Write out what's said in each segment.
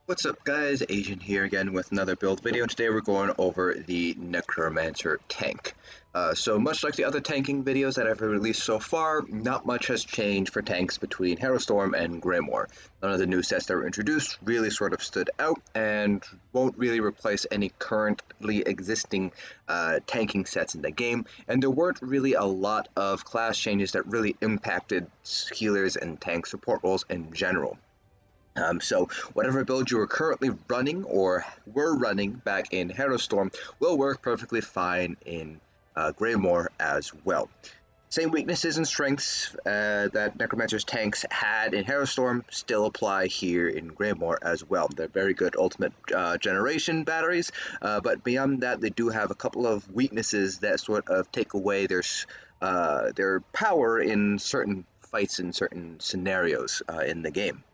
What's up guys, Agent here again with another build video, and today we're going over the Necromancer tank. So much like the other tanking videos that I've released so far, not much has changed for tanks between Storm and Greymoor. None of the new sets that were introduced really sort of stood out and won't really replace any currently existing tanking sets in the game, and there weren't really a lot of class changes that really impacted healers and tank support roles in general. So whatever build you are currently running or were running back in Storm will work perfectly fine in Greymoor as well. Same weaknesses and strengths that Necromancer's tanks had in Storm still apply here in Greymoor as well. They're very good ultimate generation batteries, but beyond that they do have a couple of weaknesses that sort of take away their power in certain fights in certain scenarios in the game.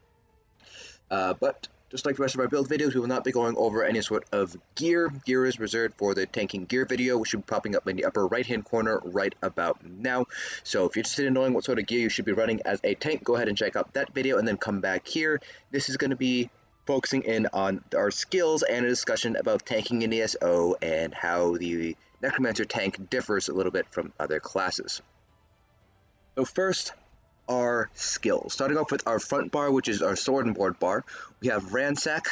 But just like the rest of our build videos, we will not be going over any sort of gear. Gear is reserved for the tanking gear video, which should be popping up in the upper right hand corner right about now. So if you're interested in knowing what sort of gear you should be running as a tank, go ahead and check out that video and then come back here. This is going to be focusing in on our skills and a discussion about tanking in ESO and how the Necromancer tank differs a little bit from other classes. So first, our skills. Starting off with our front bar, which is our sword and board bar, we have Ransack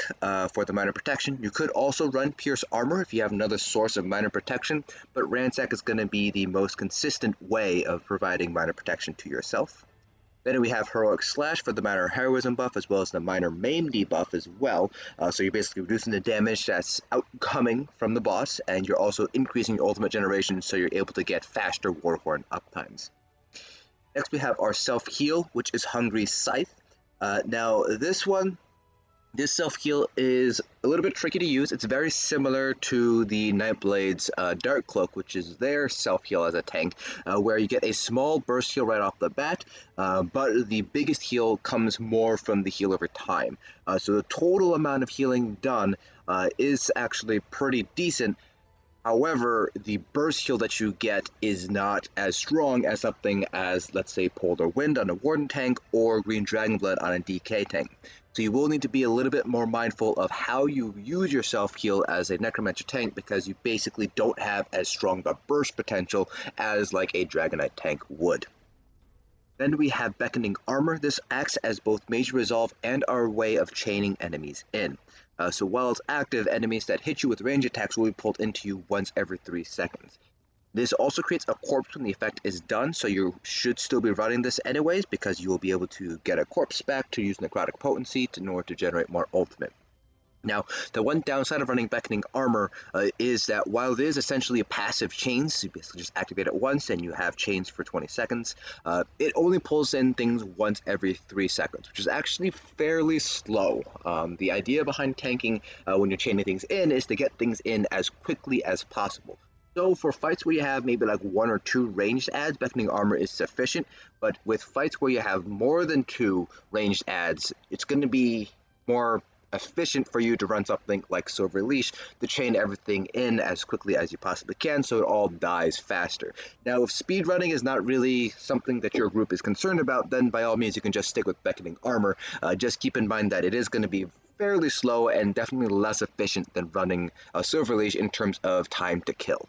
for the minor protection. You could also run Pierce Armor if you have another source of minor protection, but Ransack is going to be the most consistent way of providing minor protection to yourself. Then we have Heroic Slash for the minor heroism buff as well as the minor maim debuff as well. So you're basically reducing the damage that's outcoming from the boss, and you're also increasing your ultimate generation so you're able to get faster Warhorn uptimes. Next we have our self-heal, which is Hungry Scythe. Now this self-heal is a little bit tricky to use. It's very similar to the Nightblade's Dark Cloak, which is their self-heal as a tank, where you get a small burst heal right off the bat, but the biggest heal comes more from the heal over time. So the total amount of healing done is actually pretty decent. However, the burst heal that you get is not as strong as something as, let's say, Polar Wind on a Warden tank or Green Dragonblood on a DK tank. So you will need to be a little bit more mindful of how you use your self-heal as a Necromancer tank, because you basically don't have as strong of a burst potential as like a Dragonite tank would. Then we have Beckoning Armor. This acts as both Major Resolve and our way of chaining enemies in. So while it's active, enemies that hit you with range attacks will be pulled into you once every 3 seconds. This also creates a corpse when the effect is done, so you should still be running this anyways, because you will be able to get a corpse back to use Necrotic Potency in order to generate more ultimate. Now, the one downside of running Beckoning Armor is that while it is essentially a passive chain, so you basically just activate it once and you have chains for 20 seconds, it only pulls in things once every 3 seconds, which is actually fairly slow. The idea behind tanking when you're chaining things in is to get things in as quickly as possible. So for fights where you have maybe like 1 or 2 ranged adds, Beckoning Armor is sufficient, but with fights where you have more than 2 ranged adds, it's going to be more efficient for you to run something like Silver Leash to chain everything in as quickly as you possibly can so it all dies faster. Now, if speed running is not really something that your group is concerned about, then by all means you can just stick with Beckoning Armor. Just keep in mind that it is going to be fairly slow and definitely less efficient than running a Silver Leash in terms of time to kill.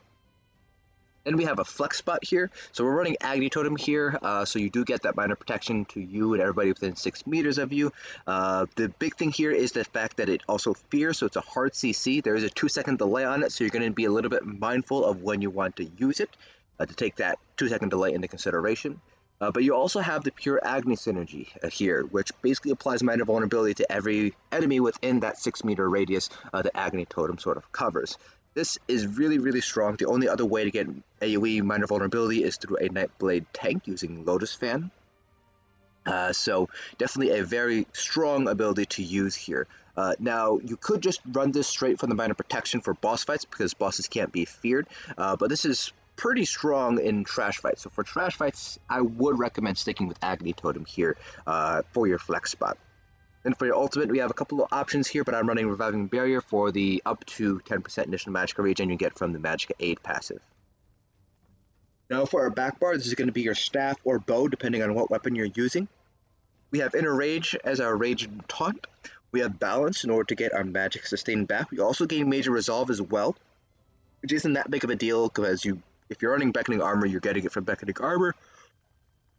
Then we have a flex spot here. So we're running Agony Totem here, so you do get that minor protection to you and everybody within 6 meters of you. The big thing here is the fact that it also fears, so it's a hard CC. There is a 2-second delay on it, so you're going to be a little bit mindful of when you want to use it to take that 2-second delay into consideration. But you also have the Pure Agony synergy here, which basically applies minor vulnerability to every enemy within that 6-meter radius the Agony Totem sort of covers. This is really, really strong. The only other way to get AoE minor vulnerability is through a Nightblade tank using Lotus Fan. So definitely a very strong ability to use here. Now, you could just run this straight from the minor protection for boss fights because bosses can't be feared, but this is pretty strong in trash fights. So for trash fights, I would recommend sticking with Agony Totem here for your flex spot. Then for your ultimate, we have a couple of options here, but I'm running Reviving Barrier for the up to 10% additional Magicka regen you get from the Magicka Aid passive. Now for our backbar, this is going to be your staff or bow, depending on what weapon you're using. We have Inner Rage as our Rage taunt. We have Balance in order to get our magic sustain back. We also gain Major Resolve as well, which isn't that big of a deal because if you're running Beckoning Armor, you're getting it from Beckoning Armor.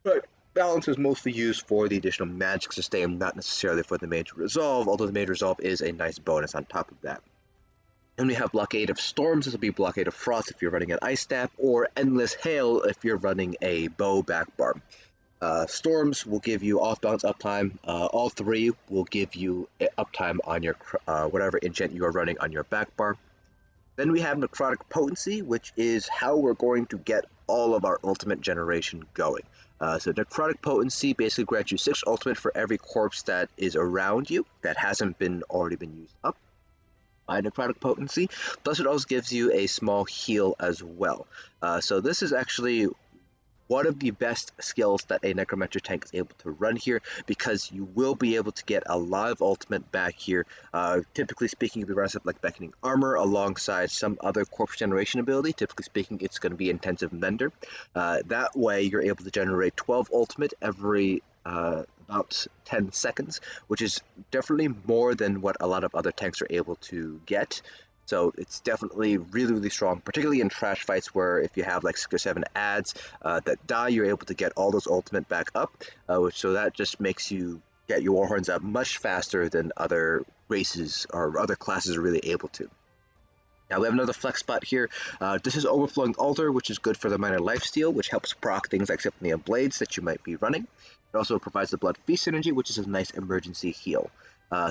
But Balance is mostly used for the additional magic sustain, not necessarily for the Major Resolve, although the Major Resolve is a nice bonus on top of that. And we have Blockade of Storms. This will be Blockade of Frost if you're running an Ice Staff, or Endless Hail if you're running a Bow backbar. Storms will give you off balance uptime. All three will give you uptime on your whatever enchant you are running on your backbar. Then we have Necrotic Potency, which is how we're going to get all of our ultimate generation going. So Necrotic Potency basically grants you 6 ultimate for every corpse that is around you that hasn't already been used up by Necrotic Potency. Plus, it also gives you a small heal as well. So this is actually one of the best skills that a Necromancer tank is able to run here, because you will be able to get a lot of ultimate back here. Typically speaking, you'll be running something like Beckoning Armor alongside some other corpse generation ability. Typically speaking, it's going to be Intensive Mender. That way, you're able to generate 12 ultimate every about 10 seconds, which is definitely more than what a lot of other tanks are able to get. So it's definitely really, really strong, particularly in trash fights where if you have like 6 or 7 adds that die, you're able to get all those ultimate back up. So that just makes you get your Warhorns up much faster than other races or other classes are really able to. Now we have another flex spot here. This is Overflowing Altar, which is good for the minor lifesteal, which helps proc things like Symphony of Blades that you might be running. It also provides the Blood Feast synergy, which is a nice emergency heal.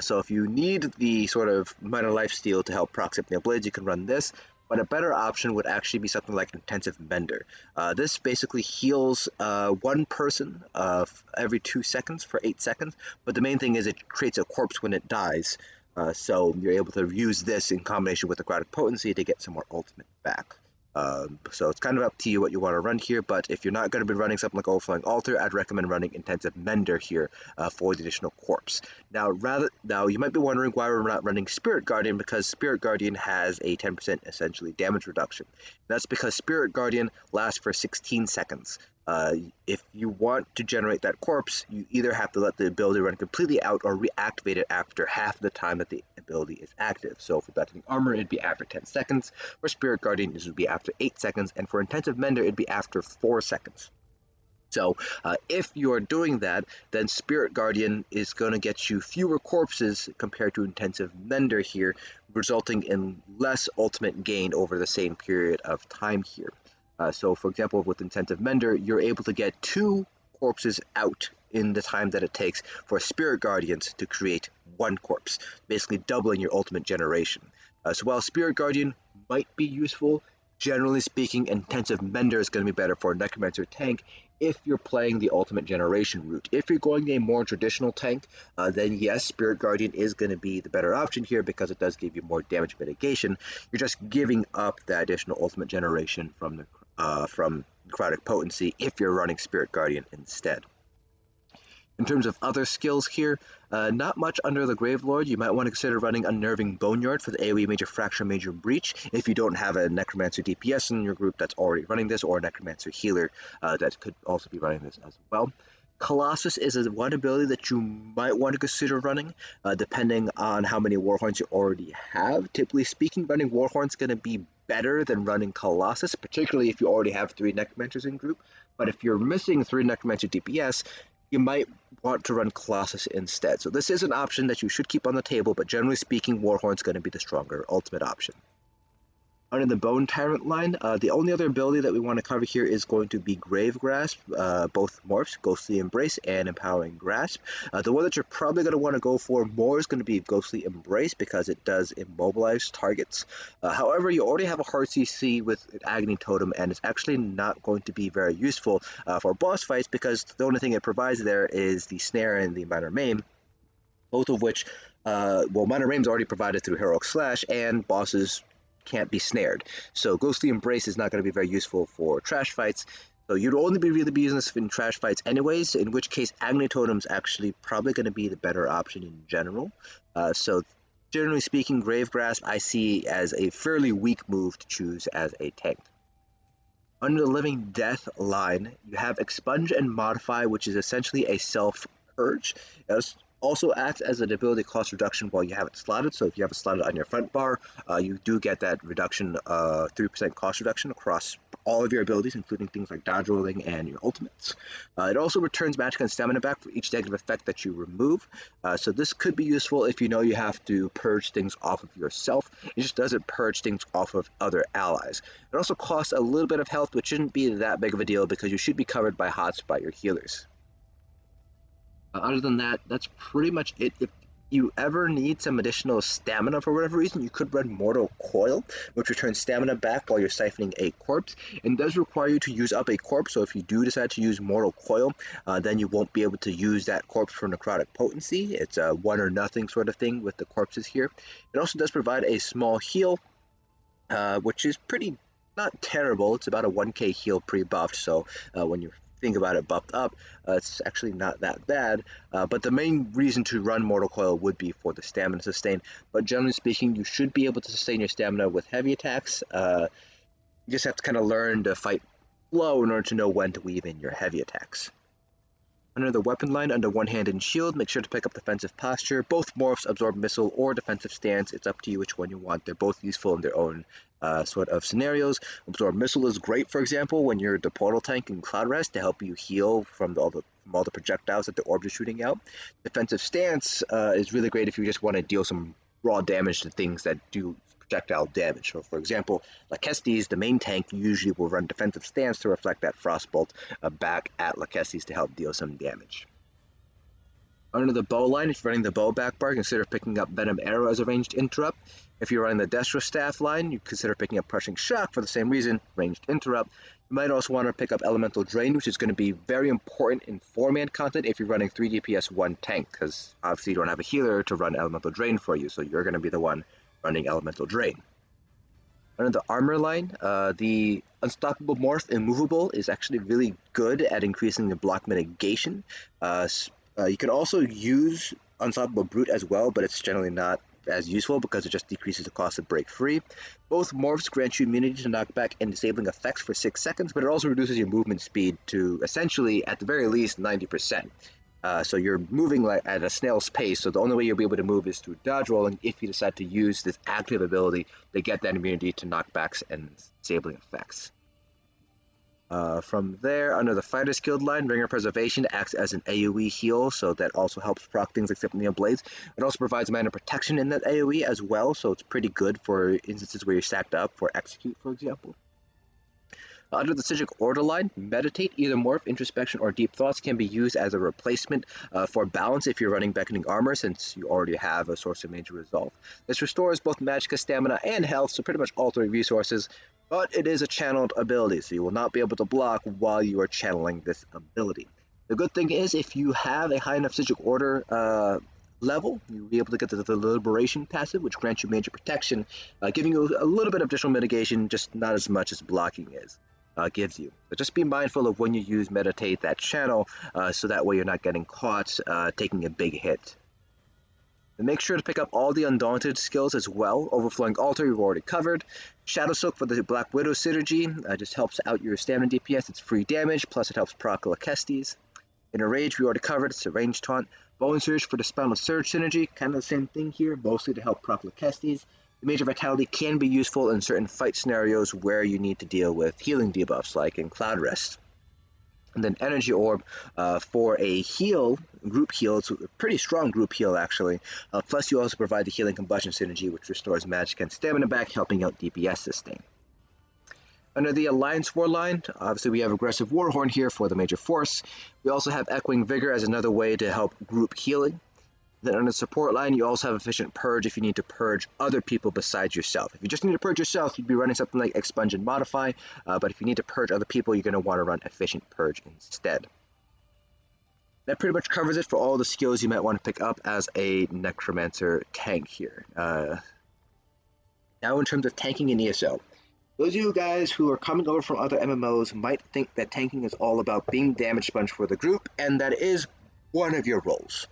So if you need the sort of minor lifesteal to help proc Symphony of Blades, you can run this. But a better option would actually be something like Intensive Mender. This basically heals one person every 2 seconds for 8 seconds. But the main thing is it creates a corpse when it dies. So you're able to use this in combination with Necrotic Potency to get some more ultimate back. So it's kind of up to you what you want to run here, but if you're not going to be running something like Overflowing Altar, I'd recommend running Intensive Mender here for the additional corpse. Now you might be wondering why we're not running Spirit Guardian, because Spirit Guardian has a 10% essentially damage reduction. That's because Spirit Guardian lasts for 16 seconds. If you want to generate that corpse, you either have to let the ability run completely out or reactivate it after half the time that the ability is active. So for Beckoning Armor, it'd be after 10 seconds. For Spirit Guardian, it would be after 8 seconds. And for Intensive Mender, it'd be after 4 seconds. So if you're doing that, then Spirit Guardian is going to get you fewer corpses compared to Intensive Mender here, resulting in less ultimate gain over the same period of time here. So for example, with Intensive Mender, you're able to get 2 corpses out in the time that it takes for Spirit Guardians to create 1 corpse, basically doubling your ultimate generation. So while Spirit Guardian might be useful, generally speaking, Intensive Mender is going to be better for a Necromancer tank if you're playing the ultimate generation route. If you're going a more traditional tank, then yes, Spirit Guardian is going to be the better option here because it does give you more damage mitigation. You're just giving up that additional ultimate generation from Necrotic Potency if you're running Spirit Guardian instead. In terms of other skills here, not much under the Gravelord. You might want to consider running Unnerving Boneyard for the AoE Major Fracture, Major Breach if you don't have a Necromancer DPS in your group that's already running this, or a Necromancer Healer that could also be running this as well. Colossus is one ability that you might want to consider running, depending on how many Warhorns you already have. Typically speaking, running Warhorn is going to be better than running Colossus, particularly if you already have 3 Necromancers in group. But if you're missing 3 Necromancer DPS, you might want to run Colossus instead. So this is an option that you should keep on the table, but generally speaking, Warhorn is going to be the stronger ultimate option. Under the Bone Tyrant line, the only other ability that we want to cover here is going to be Grave Grasp, both morphs, Ghostly Embrace and Empowering Grasp. The one that you're probably going to want to go for more is going to be Ghostly Embrace because it does immobilize targets. However, you already have a hard CC with an Agony Totem, and it's actually not going to be very useful for boss fights because the only thing it provides there is the Snare and the Minor Maim, both of which, Minor Maim's already provided through Heroic Slash, and bosses can't be snared. So Ghostly Embrace is not going to be very useful for trash fights. So you'd only really be using this in trash fights anyways, in which case Agony Totem's actually probably going to be the better option in general. So generally speaking, Grave Grasp I see as a fairly weak move to choose as a tank. Under the Living Death line, you have Expunge and Modify, which is essentially a self Purge. It also acts as an ability cost reduction while you have it slotted. So if you have it slotted on your front bar, you do get that reduction, 3% cost reduction across all of your abilities, including things like dodge rolling and your ultimates. It also returns magic and stamina back for each negative effect that you remove. So this could be useful if you know you have to purge things off of yourself. It just doesn't purge things off of other allies. It also costs a little bit of health, which shouldn't be that big of a deal because you should be covered by hots by your healers. Other than that, that's pretty much it. If you ever need some additional stamina for whatever reason, you could run Mortal Coil, which returns stamina back while you're siphoning a corpse, and does require you to use up a corpse. So if you do decide to use Mortal Coil, then you won't be able to use that corpse for Necrotic Potency. It's a one or nothing sort of thing with the corpses here. It also does provide a small heal, which is pretty not terrible. It's about a 1k heal pre-buffed, so when you think about it buffed up, it's actually not that bad. But the main reason to run Mortal Coil would be for the stamina sustain. But generally speaking, you should be able to sustain your stamina with heavy attacks. You just have to kind of learn to fight low in order to know when to weave in your heavy attacks. Under the weapon line, under One Hand and Shield, make sure to pick up Defensive Posture. Both morphs absorb Missile or Defensive Stance. It's up to you which one you want. They're both useful in their own sort of scenarios. Absorb Missile is great, for example, when you're the Portal Tank in Cloud Rest to help you heal from all the projectiles that the orbs are shooting out. Defensive Stance is really great if you just want to deal some raw damage to things that do projectile damage. So, for example, Lachesis, the main tank, usually will run Defensive Stance to reflect that Frostbolt back at Lachesis to help deal some damage. Under the bow line, if you're running the bow backbar, consider picking up Venom Arrow as a ranged interrupt. If you're running the Destro Staff line, you consider picking up Crushing Shock for the same reason, ranged interrupt. You might also want to pick up Elemental Drain, which is going to be very important in 4-man content if you're running 3 DPS 1 tank, because obviously you don't have a healer to run Elemental Drain for you, so you're going to be the one running Elemental Drain. Under the armor line, the Unstoppable Morph Immovable is actually really good at increasing the block mitigation. You can also use Unstoppable Brute as well, but it's generally not as useful because it just decreases the cost of break free. Both morphs grant you immunity to knockback and disabling effects for 6 seconds, but it also reduces your movement speed to essentially, at the very least, 90%. So you're moving at a snail's pace, so the only way you'll be able to move is through dodge rolling if you decide to use this active ability to get that immunity to knockbacks and disabling effects. From there, under the Fighter's Guild line, Ringer Preservation acts as an AoE heal, so that also helps proc things like Symphony Blades. It also provides mana protection in that AoE as well, so it's pretty good for instances where you're stacked up for Execute, for example. Under the Sigil Order line, Meditate, either Morph, Introspection, or Deep Thoughts can be used as a replacement for balance if you're running Beckoning Armor, since you already have a source of major resolve. This restores both Magicka stamina and health, so pretty much all 3 resources, but it is a channeled ability, so you will not be able to block while you are channeling this ability. The good thing is, if you have a high enough Sigil Order level, you'll be able to get the Liberation passive, which grants you major protection, giving you a little bit of additional mitigation, just not as much as blocking gives you. But just be mindful of when you use Meditate, that channel, so that way you're not getting caught taking a big hit. And make sure to pick up all the Undaunted skills as well. Overflowing Altar, you've already covered. Shadow Soak for the Black Widow synergy, just helps out your stamina DPS. It's free damage, plus it helps proc Lachesis. Inner Rage, we already covered. It's a ranged taunt. Bone Surge for the Spinal Surge synergy, kind of the same thing here, mostly to help proc Lachesis. The Major Vitality can be useful in certain fight scenarios where you need to deal with healing debuffs, like in Cloud Rest. And then Energy Orb for a heal, group heal. It's a pretty strong group heal, actually. Plus, you also provide the Healing Combustion synergy, which restores magic and stamina back, helping out DPS sustain. Under the Alliance War line, obviously we have Aggressive Warhorn here for the Major Force. We also have Echoing Vigor as another way to help group healing. Then on the support line, you also have Efficient Purge if you need to purge other people besides yourself. If you just need to purge yourself, you'd be running something like Expunge and Modify, but if you need to purge other people, you're going to want to run Efficient Purge instead. That pretty much covers it for all the skills you might want to pick up as a Necromancer tank here. Now in terms of tanking in ESO. Those of you guys who are coming over from other MMOs might think that tanking is all about being damage sponge for the group, and that is one of your roles.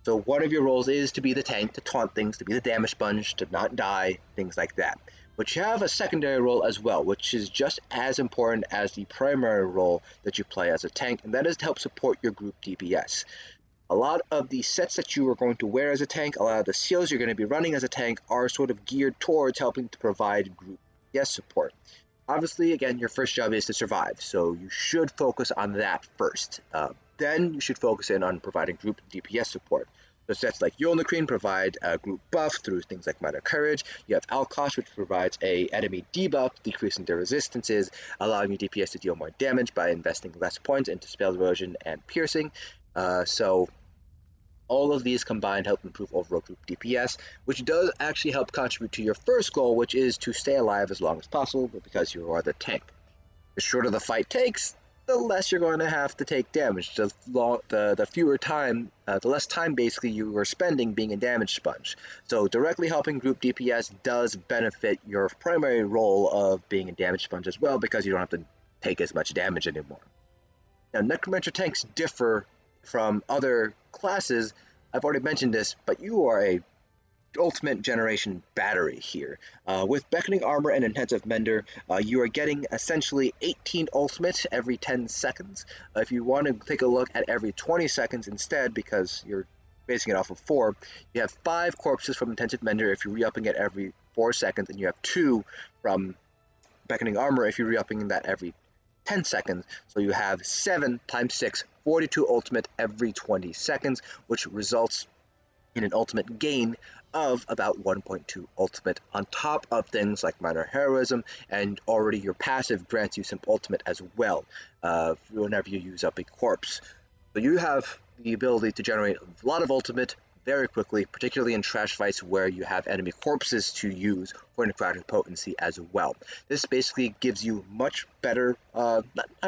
So one of your roles is to be the tank, to taunt things, to be the damage sponge, to not die, things like that. But you have a secondary role as well, which is just as important as the primary role that you play as a tank, and that is to help support your group DPS. A lot of the sets that you are going to wear as a tank, a lot of the skills you're going to be running as a tank are sort of geared towards helping to provide group DPS support. Obviously, again, your first job is to survive, so you should focus on that first. Then you should focus in on providing group DPS support. So sets like Yolnahkriin provide a group buff through things like Minor Courage. You have Alkosh, which provides a enemy debuff, decreasing their resistances, allowing your DPS to deal more damage by investing less points into spell erosion and piercing. So all of these combined help improve overall group DPS, which does actually help contribute to your first goal, which is to stay alive as long as possible, because you are the tank. The shorter the fight takes, the less you're going to have to take damage. The less time basically you are spending being a damage sponge. So directly helping group DPS does benefit your primary role of being a damage sponge as well, because you don't have to take as much damage anymore. Now, Necromancer tanks differ from other classes. I've already mentioned this, but you are a ultimate generation battery here. With Beckoning Armor and Intensive Mender, you are getting essentially 18 ultimate every 10 seconds. If you want to take a look at every 20 seconds instead, because you're basing it off of 4, you have 5 corpses from Intensive Mender if you're re-upping it every 4 seconds, and you have 2 from Beckoning Armor if you're re-upping that every 10 seconds, so you have 7 times 6, 42 ultimate every 20 seconds, which results in an ultimate gain of about 1.2 ultimate on top of things like Minor Heroism, and already your passive grants you some ultimate as well whenever you use up a corpse. So you have the ability to generate a lot of ultimate very quickly, particularly in trash fights where you have enemy corpses to use for necrotic potency as well. This basically gives you much better, I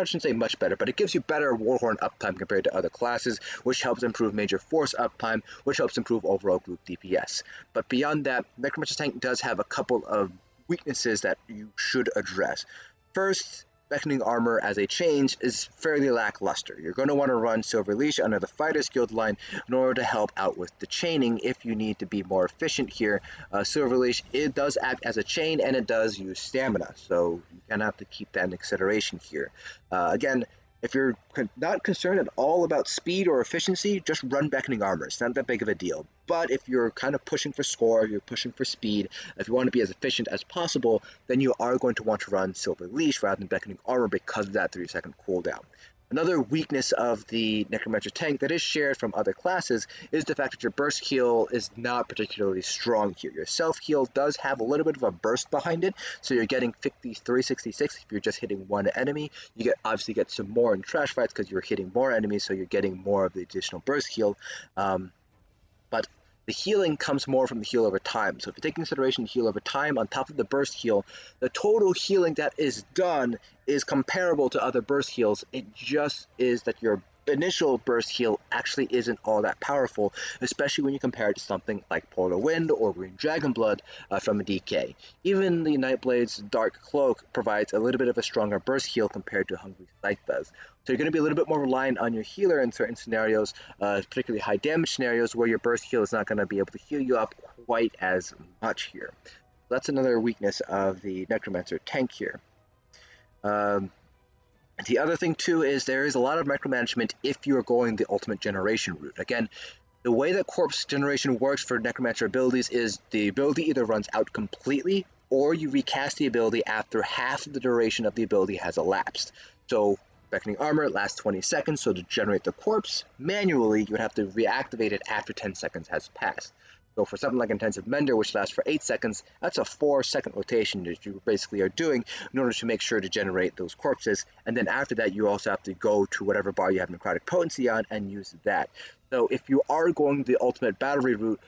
shouldn't say much better, but it gives you better Warhorn uptime compared to other classes, which helps improve major force uptime, which helps improve overall group DPS. But beyond that, Necromancer tank does have a couple of weaknesses that you should address. First, Beckoning Armor as a change is fairly lackluster. You're going to want to run Silver Leash under the Fighters Guild line in order to help out with the chaining if you need to be more efficient here. Silver Leash, it does act as a chain and it does use stamina, so you kind of have to keep that in consideration here. Again, if you're not concerned at all about speed or efficiency, just run Beckoning Armor. It's not that big of a deal. But if you're kind of pushing for score, you're pushing for speed, if you want to be as efficient as possible, then you are going to want to run Silver Leash rather than Beckoning Armor because of that 3-second cooldown. Another weakness of the Necromancer tank that is shared from other classes is the fact that your burst heal is not particularly strong here. Your self heal does have a little bit of a burst behind it, so you're getting 366 if you're just hitting one enemy. You obviously get some more in trash fights because you're hitting more enemies, so you're getting more of the additional burst heal. But the healing comes more from the heal over time. So if you take consideration the heal over time on top of the burst heal, the total healing that is done is comparable to other burst heals. It just is that your initial burst heal actually isn't all that powerful, especially when you compare it to something like Polar Wind or Green Dragon Blood from DK. Even the Nightblade's Dark Cloak provides a little bit of a stronger burst heal compared to Hungry Scythe does. So you're going to be a little bit more reliant on your healer in certain scenarios, particularly high damage scenarios where your burst heal is not going to be able to heal you up quite as much here. That's another weakness of the Necromancer tank here. The other thing too is there is a lot of micromanagement if you are going the ultimate generation route. Again, the way that corpse generation works for Necromancer abilities is the ability either runs out completely or you recast the ability after half of the duration of the ability has elapsed. So Beckoning Armor lasts 20 seconds, so to generate the corpse manually, you would have to reactivate it after 10 seconds has passed. So for something like Intensive Mender, which lasts for 8 seconds, that's a 4-second rotation that you basically are doing in order to make sure to generate those corpses. And then after that, you also have to go to whatever bar you have Necrotic Potency on and use that. So if you are going the ultimate battery route,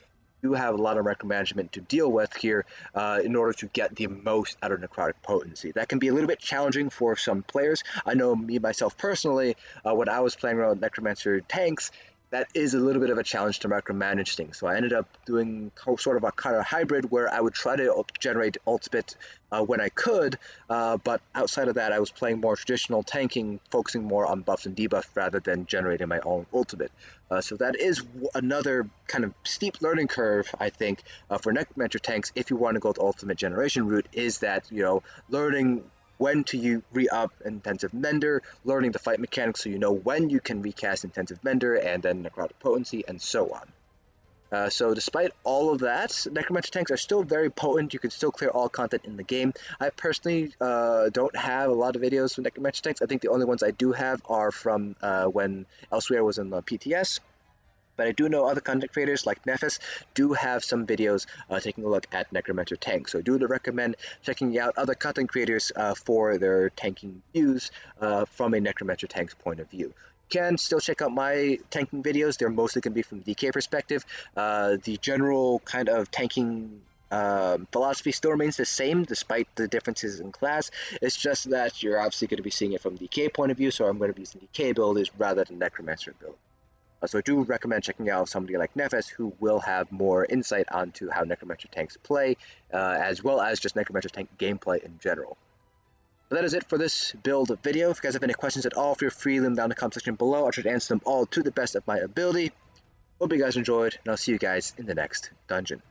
you have a lot of micromanagement to deal with here in order to get the most out of Necrotic Potency. That can be a little bit challenging for some players. I know me, myself personally, when I was playing around with Necromancer tanks, that is a little bit of a challenge to micromanage things. So I ended up doing sort of a kind of hybrid where I would try to generate ultimate when I could, but outside of that, I was playing more traditional tanking, focusing more on buffs and debuffs rather than generating my own ultimate. So that is another kind of steep learning curve, I think, for Necromancer tanks if you want to go the ultimate generation route, is that, learning when to re-up Intensive Mender, learning the fight mechanics so you know when you can recast Intensive Mender and then Necrotic Potency, and so on. So despite all of that, Necromancer tanks are still very potent. You can still clear all content in the game. I personally don't have a lot of videos with Necromancer tanks. I think the only ones I do have are from when Elsewhere was in the PTS. But I do know other content creators like Nefis do have some videos taking a look at Necromancer tanks. So I do recommend checking out other content creators for their tanking views from a Necromancer tank's point of view. Can still check out my tanking videos. They're mostly going to be from the DK perspective. The general kind of tanking philosophy still remains the same despite the differences in class. It's just that you're obviously going to be seeing it from the DK point of view, so I'm going to be using DK builds rather than Necromancer build. So I do recommend checking out somebody like Nefis, who will have more insight onto how Necromancer tanks play, as well as just Necromancer tank gameplay in general. But that is it for this build video. If you guys have any questions at all, feel free to leave them down in the comment section below. I'll try to answer them all to the best of my ability. Hope you guys enjoyed, and I'll see you guys in the next dungeon.